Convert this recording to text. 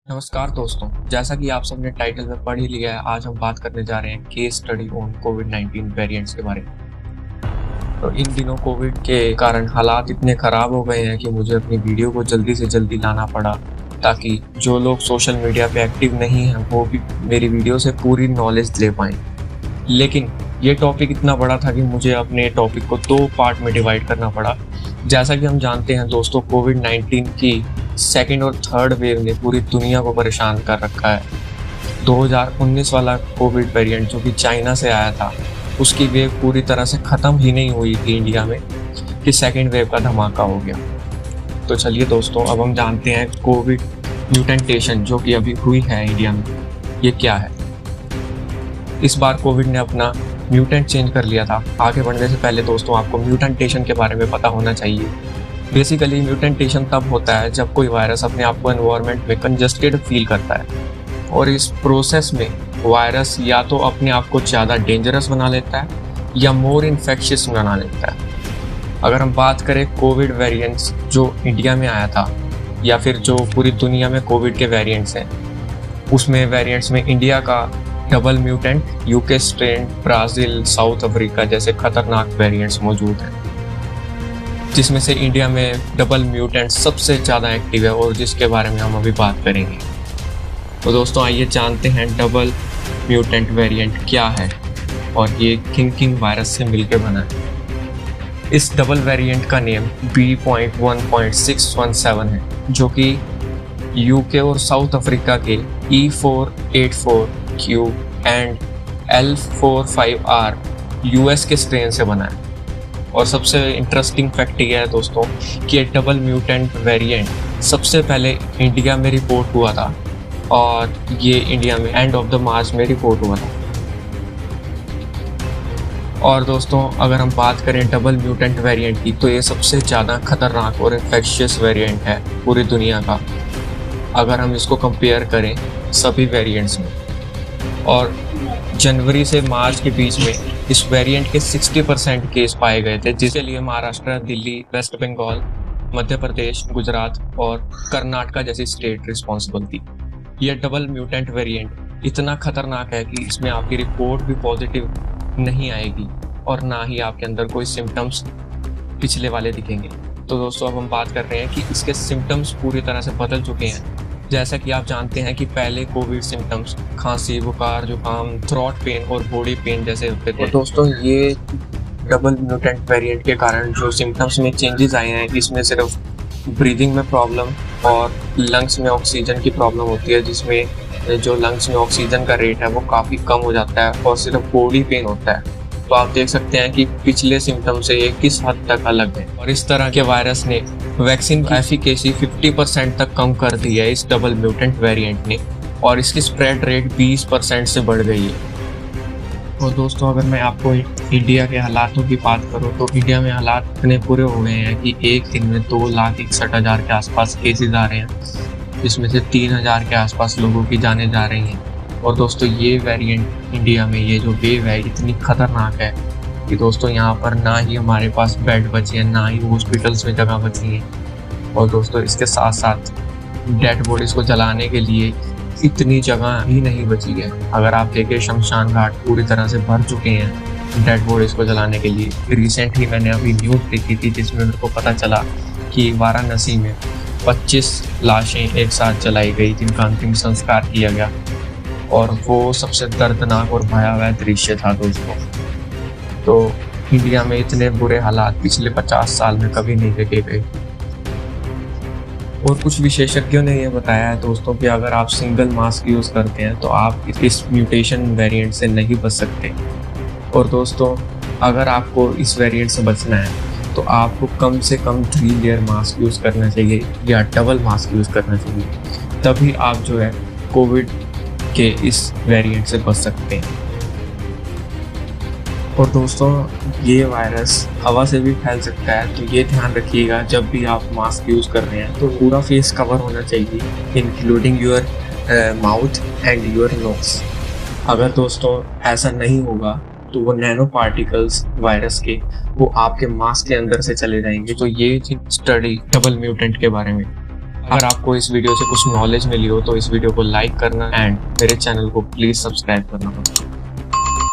नमस्कार दोस्तों, जैसा कि आप सबने टाइटल में पढ़ ही लिया है, आज हम बात करने जा रहे हैं case study on covid variants के बारे में। तो इन दिनों कोविड के कारण हालात इतने ख़राब हो गए हैं कि मुझे अपनी वीडियो को जल्दी से जल्दी लाना पड़ा, ताकि जो लोग सोशल मीडिया पे एक्टिव नहीं हैं, वो भी मेरी वीडियो से पूरी नॉलेज ले पाएँ। लेकिन ये टॉपिक इतना बड़ा था कि मुझे अपने टॉपिक को 2 पार्ट में डिवाइड करना पड़ा। जैसा कि हम जानते हैं दोस्तों, कोविड-19 की सेकंड और थर्ड वेव ने पूरी दुनिया को परेशान कर रखा है। 2019 वाला कोविड वेरिएंट जो कि चाइना से आया था, उसकी वेव पूरी तरह से ख़त्म ही नहीं हुई थी इंडिया में कि सेकंड वेव का धमाका हो गया। तो चलिए दोस्तों, अब हम जानते हैं कोविड म्यूटेंटेशन जो कि अभी हुई है इंडिया में, ये क्या है। इस बार कोविड ने अपना म्यूटेंट चेंज कर लिया था। आगे बढ़ने से पहले दोस्तों, आपको म्यूटेंटेशन के बारे में पता होना चाहिए। बेसिकली म्यूटेंटेशन तब होता है जब कोई वायरस अपने आप को एनवायरनमेंट में कंजस्टेड फील करता है, और इस प्रोसेस में वायरस या तो अपने आप को ज़्यादा डेंजरस बना लेता है या मोर इन्फेक्शियस बना लेता है। अगर हम बात करें कोविड वेरिएंट्स जो इंडिया में आया था या फिर जो पूरी दुनिया में कोविड के वेरिएंट्स हैं, उसमें वेरिएंट्स में इंडिया का double mutant, UK strain, Brazil, south Africa जैसे खतरनाक वेरिएंट्स मौजूद हैं, जिसमें से इंडिया में डबल म्यूटेंट सबसे ज़्यादा एक्टिव है और जिसके बारे में हम अभी बात करेंगे। तो दोस्तों, आइए जानते हैं डबल म्यूटेंट वेरिएंट क्या है और ये किंग वायरस से मिलकर बना है। इस डबल वेरिएंट का नेम B.1.617 है, जो कि यूके और साउथ अफ्रीका के E484Q एंड L45R यूएस के स्ट्रेन से बना है। और सबसे इंटरेस्टिंग फैक्ट ये है दोस्तों कि डबल म्यूटेंट वेरिएंट सबसे पहले इंडिया में रिपोर्ट हुआ था, और ये इंडिया में एंड ऑफ द मार्च में रिपोर्ट हुआ था। और दोस्तों, अगर हम बात करें डबल म्यूटेंट वेरिएंट की, तो ये सबसे ज़्यादा खतरनाक और इन्फेक्शियस वेरिएंट है पूरी दुनिया का, अगर हम इसको कंपेयर करें सभी वेरिएंट्स में। और जनवरी से मार्च के बीच में इस वेरिएंट के 60% केस पाए गए थे, जिसके लिए महाराष्ट्र, दिल्ली, वेस्ट बंगाल, मध्य प्रदेश, गुजरात और कर्नाटक जैसी स्टेट रिस्पॉन्सिबल थी। यह डबल म्यूटेंट वेरिएंट इतना खतरनाक है कि इसमें आपकी रिपोर्ट भी पॉजिटिव नहीं आएगी और ना ही आपके अंदर कोई सिम्टम्स पिछले वाले दिखेंगे। तो दोस्तों, अब हम बात कर रहे हैं कि इसके सिम्टम्स पूरी तरह से बदल चुके हैं। जैसा कि आप जानते हैं कि पहले कोविड सिम्टम्स खांसी, बुखार, जुकाम, थ्रोट पेन और बॉडी पेन जैसे होते थे। दोस्तों, ये डबल म्यूटेंट वेरिएंट के कारण जो सिम्टम्स में चेंजेस आए हैं, इसमें सिर्फ ब्रीदिंग में प्रॉब्लम और लंग्स में ऑक्सीजन की प्रॉब्लम होती है, जिसमें जो लंग्स में ऑक्सीजन का रेट है वो काफ़ी कम हो जाता है और सिर्फ बॉडी पेन होता है। तो आप देख सकते हैं कि पिछले सिम्टम से ये किस हद तक अलग है। और इस तरह के वायरस ने वैक्सीन की एफिकेसी 50% तक कम कर दी है इस डबल म्यूटेंट वेरिएंट ने, और इसकी स्प्रेड रेट 20% से बढ़ गई है। और दोस्तों, अगर मैं आपको इंडिया के हालातों की बात करूं, तो इंडिया में हालात इतने बुरे हो गए हैं कि एक दिन में 2,61,000 के आसपास केसेस आ रहे हैं, जिसमें से 3,000 के आसपास लोगों की जानें जा रही हैं। और दोस्तों, ये वेरिएंट इंडिया में, ये जो वेव है, इतनी खतरनाक है कि दोस्तों यहाँ पर ना ही हमारे पास बेड बचे हैं, ना ही हॉस्पिटल्स में जगह बची है। और दोस्तों, इसके साथ साथ डेड बॉडीज़ को जलाने के लिए इतनी जगह ही नहीं बची है। अगर आप देखें, शमशान घाट पूरी तरह से भर चुके हैं डेड बॉडीज़ को जलाने के लिए। रिसेंटली मैंने अभी न्यूज़ देखी थी जिसमें मेरे को पता चला कि वाराणसी में 25 लाशें एक साथ जलाई गई, जिनका अंतिम संस्कार किया गया, और वो सबसे दर्दनाक और भयावह दृश्य था दोस्तों। तो इंडिया में इतने बुरे हालात पिछले 50 साल में कभी नहीं देखे गए। और कुछ विशेषज्ञों ने यह बताया है दोस्तों कि अगर आप सिंगल मास्क यूज़ करते हैं तो आप इस म्यूटेशन वेरिएंट से नहीं बच सकते। और दोस्तों, अगर आपको इस वेरिएंट से बचना है तो आपको कम से कम 3 लेयर मास्क यूज़ करना चाहिए या डबल मास्क यूज़ करना चाहिए, तभी आप जो है कोविड के इस वेरिएंट से बच सकते हैं। और दोस्तों, ये वायरस हवा से भी फैल सकता है, तो ये ध्यान रखिएगा जब भी आप मास्क यूज़ कर रहे हैं तो पूरा फेस कवर होना चाहिए, including your mouth and your nose. अगर दोस्तों ऐसा नहीं होगा तो वो नैनो पार्टिकल्स वायरस के वो आपके मास्क के अंदर से चले जाएंगे। तो ये थी स्टडी डबल म्यूटेंट के बारे में। अगर आपको इस वीडियो से कुछ नॉलेज मिली हो तो इस वीडियो को लाइक करना एंड मेरे चैनल को प्लीज सब्सक्राइब करना।